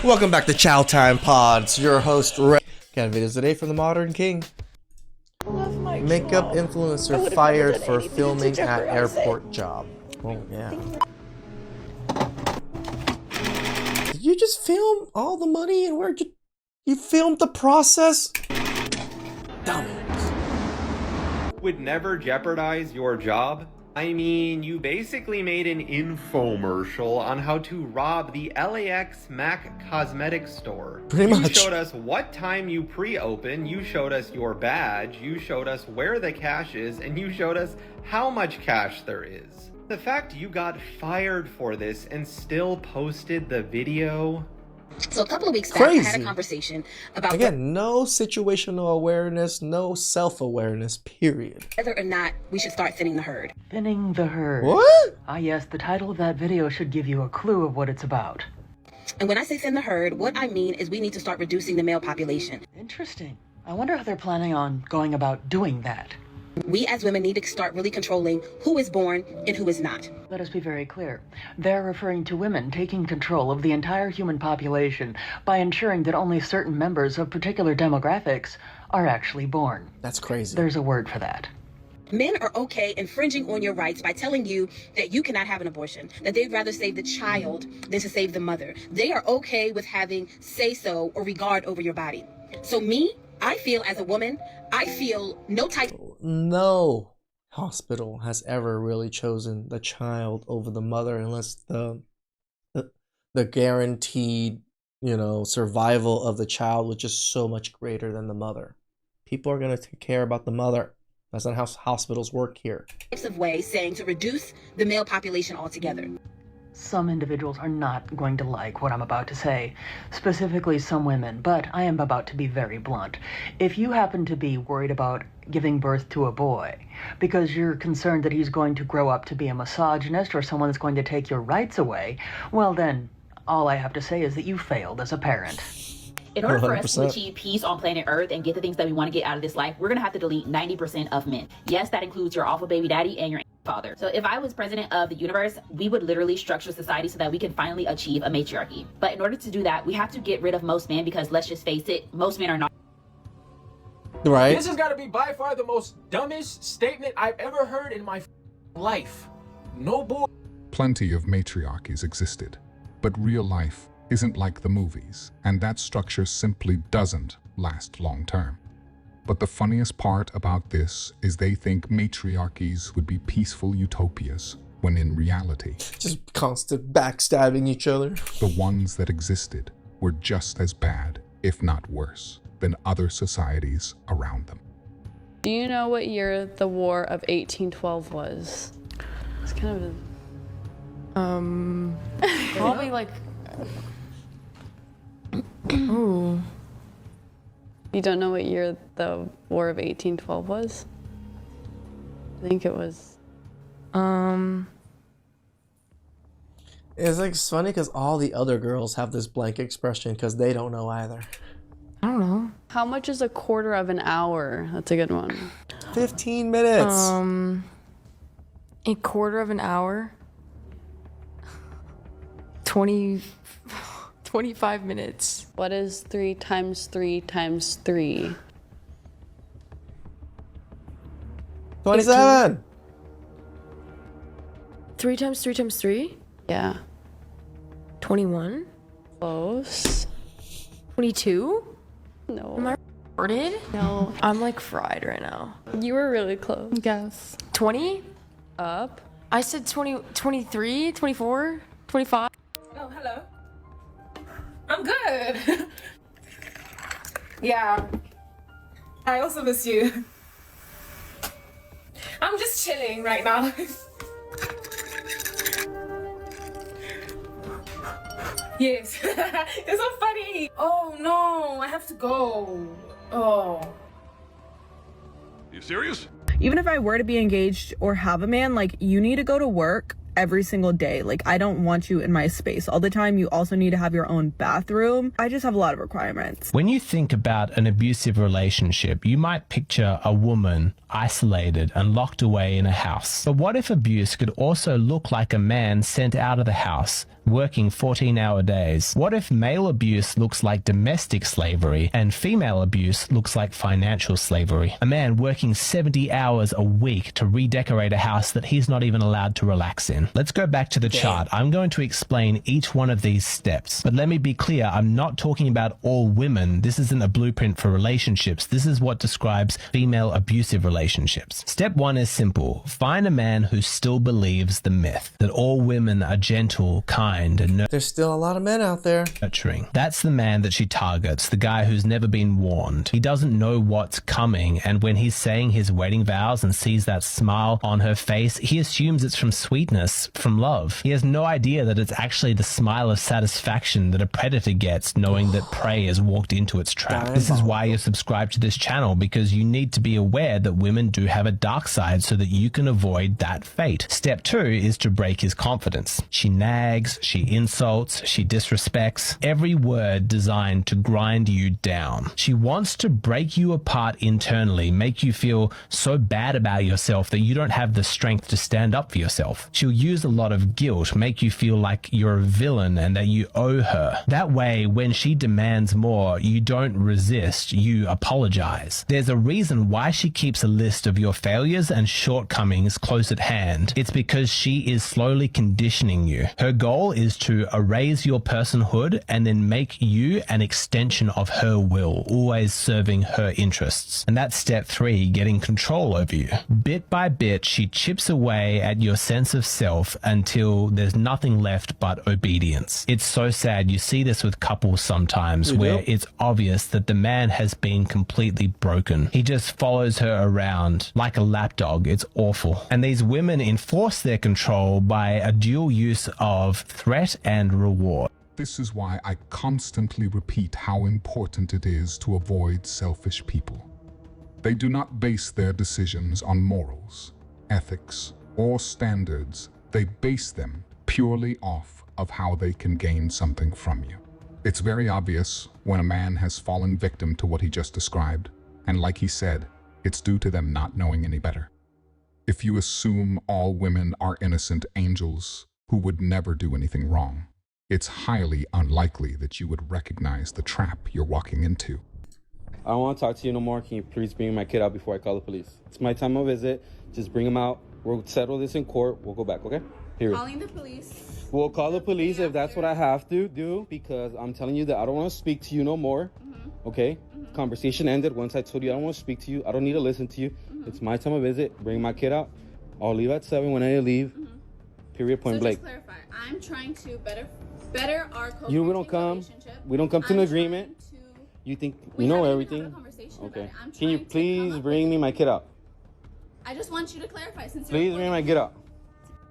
Welcome back to Chow Time Pods. Your host, Ray. Got videos today from the Modern King. Makeup influencer fired for filming at airport job. Oh, yeah. Did you just film all the money and where'd you filmed the process? Dummies. Would never jeopardize your job? I mean, you basically made an infomercial on how to rob the LAX MAC cosmetics store. Pretty much. You showed us what time you pre-open, you showed us your badge, you showed us where the cash is, and you showed us how much cash there is. The fact you got fired for this and still posted the video... So a couple of weeks back, I had a conversation about no situational awareness, no self-awareness, period. Whether or not we should start thinning the herd. Thinning the herd. What? Ah, yes, the title of that video should give you a clue of what it's about. And when I say thin the herd, what I mean is we need to start reducing the male population. Interesting. I wonder how they're planning on going about doing that. We as women need to start really controlling who is born and who is not. Let us be very clear. They're referring to women taking control of the entire human population by ensuring that only certain members of particular demographics are actually born. That's crazy. There's a word for that. Men are okay infringing on your rights by telling you that you cannot have an abortion, that they'd rather save the child than to save the mother. They are okay with having say-so or regard over your body. So me, I feel as a woman, I feel no hospital has ever really chosen the child over the mother unless the guaranteed, survival of the child was just so much greater than the mother. People are going to take care about the mother. That's not how hospitals work here. Types of ways saying to reduce the male population altogether. Some individuals are not going to like what I'm about to say, specifically some women, but I am about to be very blunt. If you happen to be worried about giving birth to a boy because you're concerned that he's going to grow up to be a misogynist or someone that's going to take your rights away, well then, all I have to say is that you failed as a parent. In order for 100%. us to achieve peace on planet Earth and get the things that we want to get out of this life, we're going to have to delete 90% of men. Yes, that includes your awful baby daddy and your father. So if I was president of the universe, we would literally structure society so that we can finally achieve a matriarchy. But in order to do that, we have to get rid of most men because let's just face it, most men are not. Right? This has got to be by far the most dumbest statement I've ever heard in my life. No boy. Plenty of matriarchies existed, but real life isn't like the movies, and that structure simply doesn't last long term. But the funniest part about this is they think matriarchies would be peaceful utopias, when in reality, Just constant backstabbing each other. the ones that existed were just as bad, if not worse, than other societies around them. Do you know what year the War of 1812 was? It's kind of probably like ooh. You don't know what year the War of 1812 was? I think it was. It's funny because all the other girls have this blank expression because they don't know either. I don't know. How much is a quarter of an hour? That's a good one. 15 minutes. A quarter of an hour. 25 minutes. What is 3 times 3 times 3? 27. 3 times 3 times 3? Yeah. 21? Close. 22? No. Am I retarded? No. I'm like fried right now. You were really close. Yes. 20? Up. I said 20, 23, 24, 25. Oh, hello. I'm good. Yeah. I also miss you. I'm just chilling right now. Yes. It's so funny. Oh no, I have to go. Oh. You serious? Even if I were to be engaged or have a man, like, you need to go to work every single day. Like, I don't want you in my space all the time. You also need to have your own bathroom. I just have a lot of requirements. When you think about an abusive relationship, you might picture a woman isolated and locked away in a house. But what if abuse could also look like a man sent out of the house, working 14-hour days? What if male abuse looks like domestic slavery and female abuse looks like financial slavery? A man working 70 hours a week to redecorate a house that he's not even allowed to relax in. Let's go back to the chart. I'm going to explain each one of these steps. But let me be clear, I'm not talking about all women. This isn't a blueprint for relationships. This is what describes female abusive relationships. Step 1 is simple. Find a man who still believes the myth that all women are gentle, kind, and there's still a lot of men out there. Nurturing. That's the man that she targets, the guy who's never been warned. He doesn't know what's coming, and when he's saying his wedding vows and sees that smile on her face, he assumes it's from sweetness, from love. He has no idea that it's actually the smile of satisfaction that a predator gets knowing that prey has walked into its trap. This is why you're subscribed to this channel, because you need to be aware that women do have a dark side so that you can avoid that fate. Step 2 is to break his confidence. She nags, she insults, she disrespects, every word designed to grind you down. She wants to break you apart internally, make you feel so bad about yourself that you don't have the strength to stand up for yourself. She'll use a lot of guilt, make you feel like you're a villain and that you owe her. That way, when she demands more, you don't resist, you apologize. There's a reason why she keeps a list of your failures and shortcomings close at hand. It's because she is slowly conditioning you. Her goal is to erase your personhood and then make you an extension of her will, always serving her interests. And that's step 3, getting control over you. Bit by bit, she chips away at your sense of self until there's nothing left but obedience. It's so sad. You see this with couples sometimes where it's obvious that the man has been completely broken. He just follows her around like a lapdog. It's awful. And these women enforce their control by a dual use of threat and reward. This is why I constantly repeat how important it is to avoid selfish people. They do not base their decisions on morals, ethics, or standards. They base them purely off of how they can gain something from you. It's very obvious when a man has fallen victim to what he just described, and like he said, it's due to them not knowing any better. If you assume all women are innocent angels who would never do anything wrong, it's highly unlikely that you would recognize the trap you're walking into. I don't want to talk to you no more. Can you please bring my kid out before I call the police? It's my time of visit. Just bring him out. We'll settle this in court. We'll go back, okay? Period. Calling the police. We'll call the police if that's what I have to do, because I'm telling you that I don't want to speak to you no more, okay? Conversation ended once I told you I don't want to speak to you. I don't need to listen to you. It's my time of visit. Bring my kid out. I'll leave at 7 when I leave. Period, point blank. So just clarify, I'm trying to better our We don't come to an agreement. You think you know everything? Okay. Can you please bring me my kid out? I just want you to clarify since Please bring my kid out.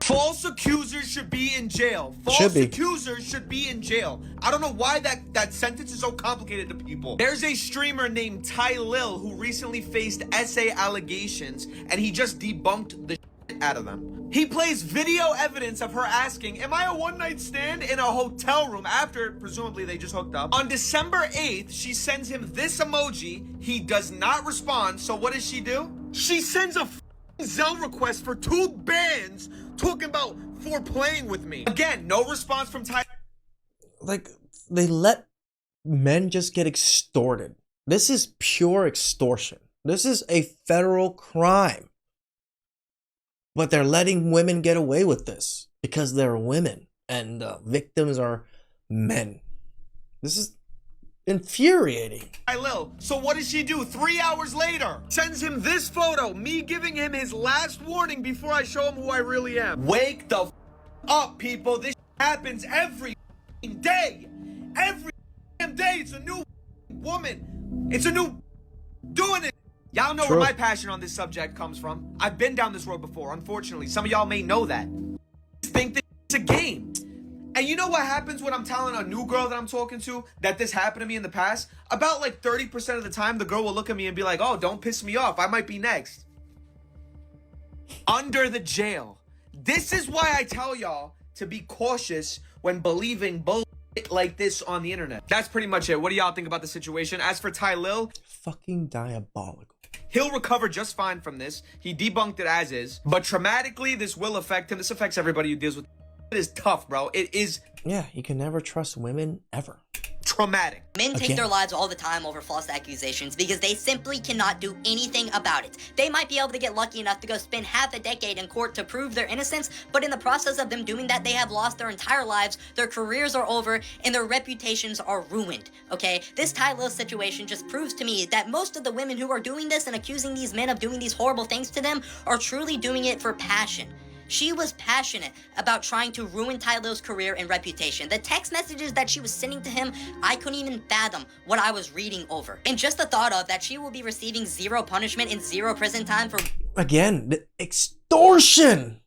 False accusers should be in jail. False accusers should be in jail. I don't know why that sentence is so complicated to people. There's a streamer named Ty Lil who recently faced essay allegations, and he just debunked the shit out of them. He plays video evidence of her asking, am I a one-night stand, in a hotel room after presumably they just hooked up. On December 8th, she sends him this emoji. He does not respond. So what does she do? She sends a Zelle request for 2 bands talking about for playing with me. Again, no response from Ty. Like, they let men just get extorted. This is pure extortion. This is a federal crime. But they're letting women get away with this because they're women and the victims are men. This is infuriating. So what does she do? 3 hours later, sends him this photo, me giving him his last warning before I show him who I really am. Wake the up, people. This happens every day. Every damn day. It's a new woman. It's a new doing it. Y'all know where my passion on this subject comes from. I've been down this road before, unfortunately. Some of y'all may know that. Think that it's a game. And you know what happens when I'm telling a new girl that I'm talking to that this happened to me in the past? About like 30% of the time, the girl will look at me and be like, oh, don't piss me off. I might be next. Under the jail. This is why I tell y'all to be cautious when believing bullshit like this on the internet. That's pretty much it. What do y'all think about the situation? As for Ty Lil, fucking diabolical. He'll recover just fine from this. He debunked it as is. But traumatically, this will affect him. This affects everybody who deals with it. It is tough, bro. It is. Yeah, you can never trust women ever. Traumatic. Men take their lives all the time over false accusations because they simply cannot do anything about it. They might be able to get lucky enough to go spend half a decade in court to prove their innocence, but in the process of them doing that, they have lost their entire lives, their careers are over, and their reputations are ruined, okay? This Ty Lil situation just proves to me that most of the women who are doing this and accusing these men of doing these horrible things to them are truly doing it for passion. She was passionate about trying to ruin Ty Lil's career and reputation. The text messages that she was sending to him, I couldn't even fathom what I was reading over. And just the thought of that she will be receiving 0 punishment and 0 prison time for... Again, the extortion!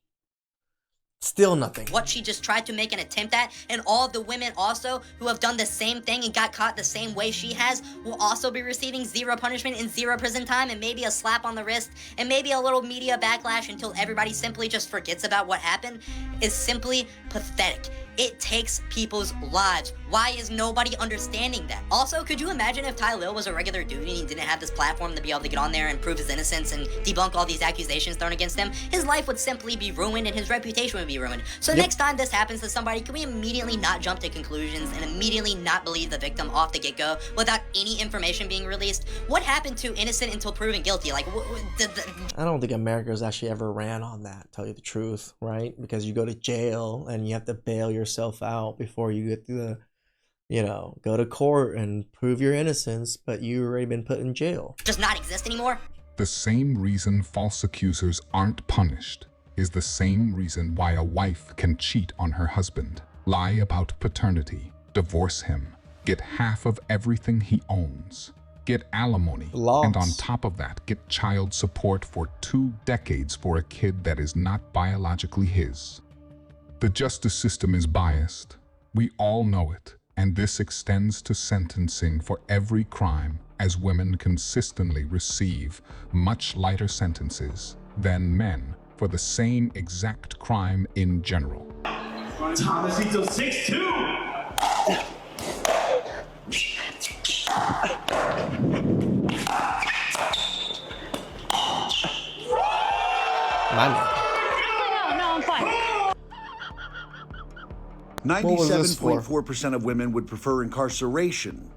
Still nothing. What she just tried to make an attempt at, and all of the women also who have done the same thing and got caught the same way she has will also be receiving 0 punishment and 0 prison time and maybe a slap on the wrist and maybe a little media backlash until everybody simply just forgets about what happened is simply pathetic. It takes people's lives. Why is nobody understanding that? Also, could you imagine if Ty Lil was a regular dude and he didn't have this platform to be able to get on there and prove his innocence and debunk all these accusations thrown against him? His life would simply be ruined and his reputation would be ruined. So next time this happens to somebody, can we immediately not jump to conclusions and immediately not believe the victim off the get-go without any information being released? What happened to innocent until proven guilty? Like, I don't think America's actually ever ran on that, tell you the truth, right? Because you go to jail and you have to bail yourself out before you get to, go to court and prove your innocence, but you've already been put in jail. Does not exist anymore? The same reason false accusers aren't punished is the same reason why a wife can cheat on her husband, lie about paternity, divorce him, get half of everything he owns, get alimony, and on top of that, get child support for 2 decades for a kid that is not biologically his. The justice system is biased. We all know it, and this extends to sentencing for every crime, as women consistently receive much lighter sentences than men for the same exact crime in general. Tomasito 6'2". My man. No, I'm fine. 97.4% of women would prefer incarceration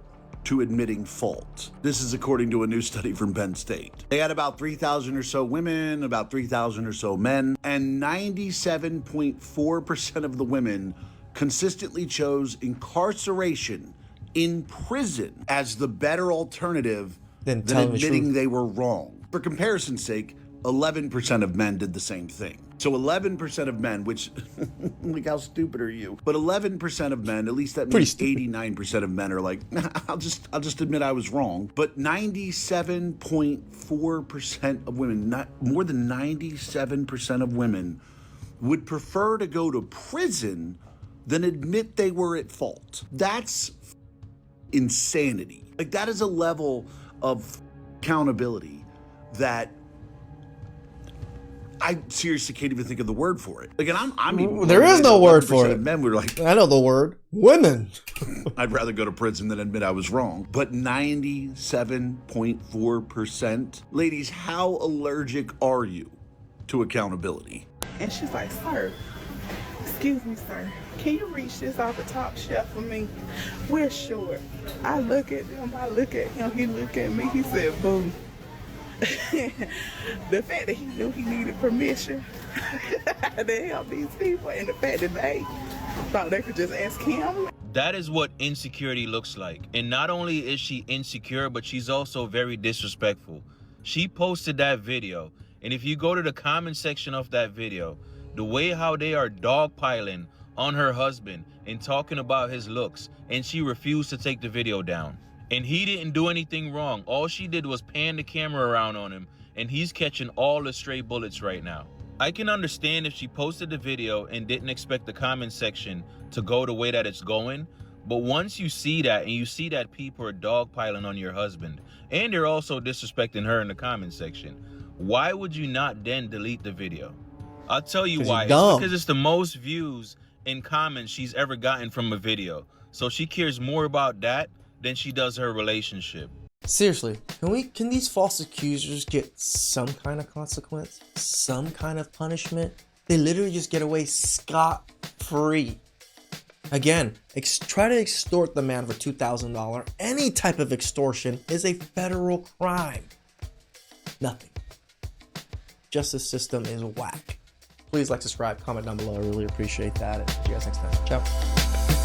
to admitting fault. This is according to a new study from Penn State. They had about 3,000 or so women, about 3,000 or so men, and 97.4% of the women consistently chose incarceration in prison as the better alternative than admitting they were wrong. For comparison's sake, 11% of men did the same thing. So 11% of men, which, like, how stupid are you? But 11% of men, at least that means 89% of men are like, nah, I'll just admit I was wrong. But 97.4% of women, more than 97% of women would prefer to go to prison than admit they were at fault. That's insanity. Like, that is a level of accountability that I seriously can't even think of the word for it. Again, I'm even. There is no word for it. Men were like, I know the word. Women. I'd rather go to prison than admit I was wrong. But 97.4%. Ladies, how allergic are you to accountability? And she's like, sir, excuse me, sir, can you reach this off the top shelf for me? We're short. I look at him, he look at me, he said, boo. The fact that he knew he needed permission to help these people, and the fact that they thought they could just ask him. That is what insecurity looks like. And not only is she insecure, but she's also very disrespectful. She posted that video, and if you go to the comment section of that video, the way how they are dogpiling on her husband and talking about his looks, and she refused to take the video down. And he didn't do anything wrong. All she did was pan the camera around on him, and he's catching all the stray bullets right now. I can understand if she posted the video and didn't expect the comment section to go the way that it's going, but once you see that, and you see that people are dogpiling on your husband, and they're also disrespecting her in the comment section, why would you not then delete the video? I'll tell you why. It's because it's the most views in comments she's ever gotten from a video. So she cares more about that than she does her relationship. Seriously, can these false accusers get some kind of consequence? Some kind of punishment? They literally just get away scot-free. Again, try to extort the man for $2,000. Any type of extortion is a federal crime. Nothing. Justice system is whack. Please like, subscribe, comment down below. I really appreciate that. And see you guys next time. Ciao.